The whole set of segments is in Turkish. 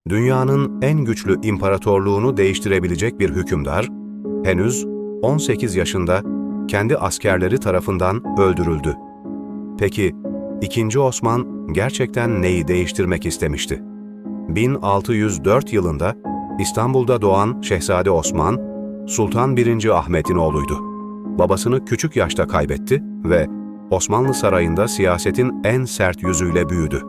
dünyanın en güçlü imparatorluğunu değiştirebilecek bir hükümdar, henüz 18 yaşında kendi askerleri tarafından öldürüldü. Peki, II. Osman gerçekten neyi değiştirmek istemişti? 1604 yılında İstanbul'da doğan Şehzade Osman, Sultan 1. Ahmet'in oğluydu. Babasını küçük yaşta kaybetti ve Osmanlı Sarayı'nda siyasetin en sert yüzüyle büyüdü.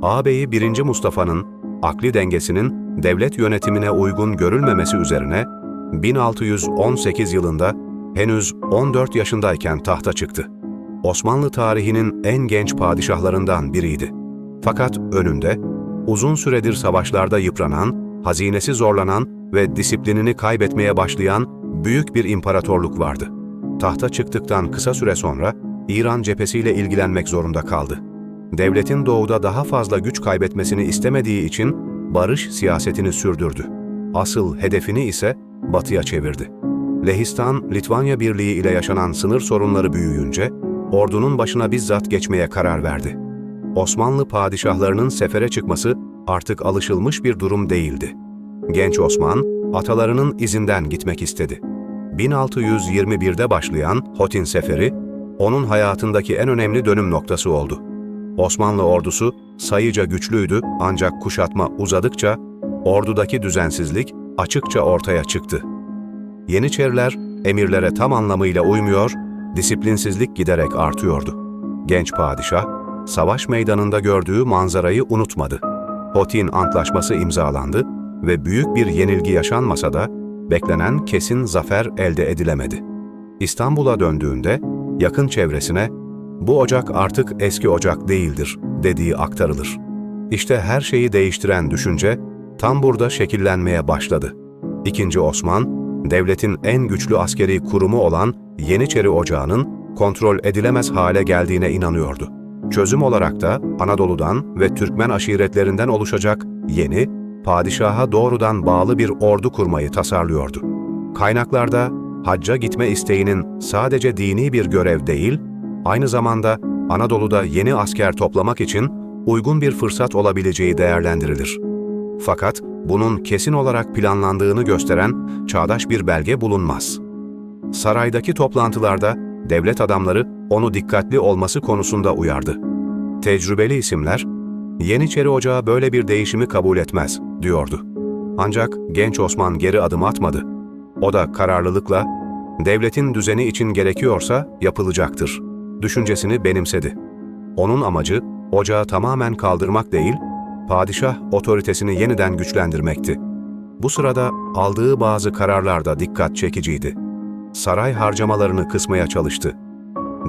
Ağabeyi 1. Mustafa'nın akli dengesinin devlet yönetimine uygun görülmemesi üzerine 1618 yılında henüz 14 yaşındayken tahta çıktı. Osmanlı tarihinin en genç padişahlarından biriydi. Fakat önünde uzun süredir savaşlarda yıpranan, hazinesi zorlanan ve disiplinini kaybetmeye başlayan büyük bir imparatorluk vardı. Tahta çıktıktan kısa süre sonra İran cephesiyle ilgilenmek zorunda kaldı. Devletin doğuda daha fazla güç kaybetmesini istemediği için barış siyasetini sürdürdü. Asıl hedefini ise batıya çevirdi. Lehistan-Litvanya Birliği ile yaşanan sınır sorunları büyüyünce ordunun başına bizzat geçmeye karar verdi. Osmanlı padişahlarının sefere çıkması artık alışılmış bir durum değildi. Genç Osman, atalarının izinden gitmek istedi. 1621'de başlayan Hotin Seferi, onun hayatındaki en önemli dönüm noktası oldu. Osmanlı ordusu sayıca güçlüydü ancak kuşatma uzadıkça ordudaki düzensizlik açıkça ortaya çıktı. Yeniçeriler emirlere tam anlamıyla uymuyor, disiplinsizlik giderek artıyordu. Genç padişah, savaş meydanında gördüğü manzarayı unutmadı. Hotin Antlaşması imzalandı ve büyük bir yenilgi yaşanmasa da beklenen kesin zafer elde edilemedi. İstanbul'a döndüğünde yakın çevresine "Bu ocak artık eski ocak değildir" dediği aktarılır. İşte her şeyi değiştiren düşünce tam burada şekillenmeye başladı. II. Osman, devletin en güçlü askeri kurumu olan Yeniçeri Ocağı'nın kontrol edilemez hale geldiğine inanıyordu. Çözüm olarak da Anadolu'dan ve Türkmen aşiretlerinden oluşacak yeni, padişaha doğrudan bağlı bir ordu kurmayı tasarlıyordu. Kaynaklarda hacca gitme isteğinin sadece dini bir görev değil, aynı zamanda Anadolu'da yeni asker toplamak için uygun bir fırsat olabileceği değerlendirilir. Fakat bunun kesin olarak planlandığını gösteren çağdaş bir belge bulunmaz. Saraydaki toplantılarda devlet adamları onu dikkatli olması konusunda uyardı. Tecrübeli isimler, "Yeniçeri Ocağı böyle bir değişimi kabul etmez" diyordu. Ancak genç Osman geri adım atmadı. O da kararlılıkla, "Devletin düzeni için gerekiyorsa yapılacaktır" düşüncesini benimsedi. Onun amacı, ocağı tamamen kaldırmak değil, padişah otoritesini yeniden güçlendirmekti. Bu sırada aldığı bazı kararlar da dikkat çekiciydi. Saray harcamalarını kısmaya çalıştı.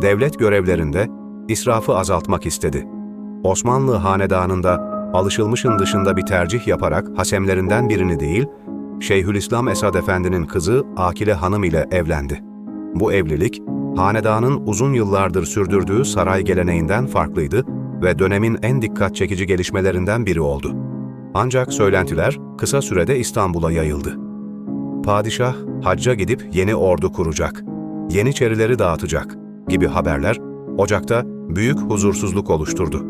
Devlet görevlerinde israfı azaltmak istedi. Osmanlı hanedanında alışılmışın dışında bir tercih yaparak hasemlerinden birini değil, Şeyhülislam Esad Efendi'nin kızı Akile Hanım ile evlendi. Bu evlilik, hanedanın uzun yıllardır sürdürdüğü saray geleneğinden farklıydı ve dönemin en dikkat çekici gelişmelerinden biri oldu. Ancak söylentiler kısa sürede İstanbul'a yayıldı. Padişah hacca gidip yeni ordu kuracak, Yeniçerileri dağıtacak gibi haberler ocakta büyük huzursuzluk oluşturdu.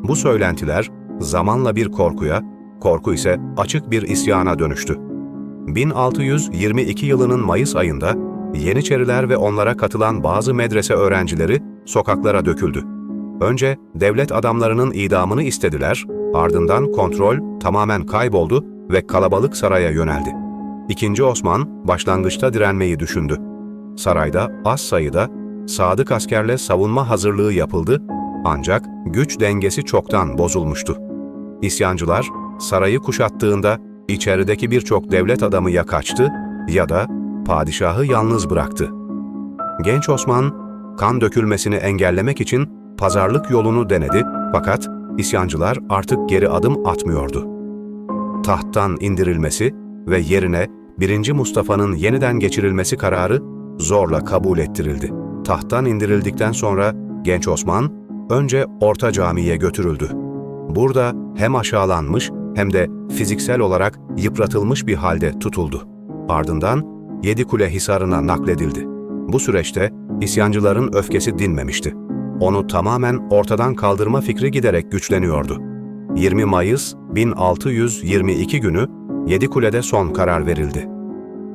Bu söylentiler zamanla bir korkuya, korku ise açık bir isyana dönüştü. 1622 yılının Mayıs ayında Yeniçeriler ve onlara katılan bazı medrese öğrencileri sokaklara döküldü. Önce devlet adamlarının idamını istediler, ardından kontrol tamamen kayboldu ve kalabalık saraya yöneldi. II. Osman başlangıçta direnmeyi düşündü. Sarayda az sayıda sadık askerle savunma hazırlığı yapıldı, ancak güç dengesi çoktan bozulmuştu. İsyancılar sarayı kuşattığında içerideki birçok devlet adamı ya kaçtı ya da padişahı yalnız bıraktı. Genç Osman, kan dökülmesini engellemek için pazarlık yolunu denedi fakat isyancılar artık geri adım atmıyordu. Tahttan indirilmesi ve yerine 1. Mustafa'nın yeniden geçirilmesi kararı zorla kabul ettirildi. Tahttan indirildikten sonra genç Osman önce Orta Cami'ye götürüldü. Burada hem aşağılanmış hem de fiziksel olarak yıpratılmış bir halde tutuldu. Ardından Yedikule Hisarı'na nakledildi. Bu süreçte isyancıların öfkesi dinmemişti. Onu tamamen ortadan kaldırma fikri giderek güçleniyordu. 20 Mayıs 1622 günü Yedikule'de son karar verildi.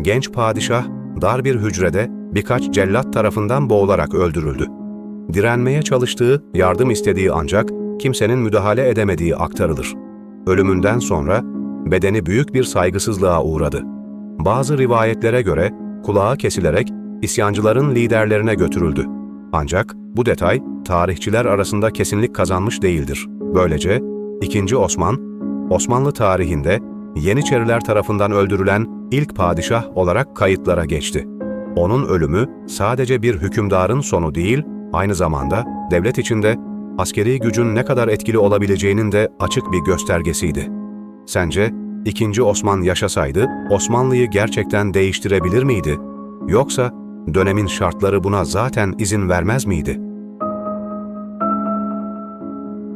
Genç padişah dar bir hücrede birkaç cellat tarafından boğularak öldürüldü. Direnmeye çalıştığı, yardım istediği ancak kimsenin müdahale edemediği aktarılır. Ölümünden sonra bedeni büyük bir saygısızlığa uğradı. Bazı rivayetlere göre kulağı kesilerek isyancıların liderlerine götürüldü. Ancak bu detay tarihçiler arasında kesinlik kazanmış değildir. Böylece II. Osman, Osmanlı tarihinde Yeniçeriler tarafından öldürülen ilk padişah olarak kayıtlara geçti. Onun ölümü sadece bir hükümdarın sonu değil, aynı zamanda devlet içinde askeri gücün ne kadar etkili olabileceğinin de açık bir göstergesiydi. Sence II. Osman yaşasaydı Osmanlı'yı gerçekten değiştirebilir miydi? Yoksa dönemin şartları buna zaten izin vermez miydi?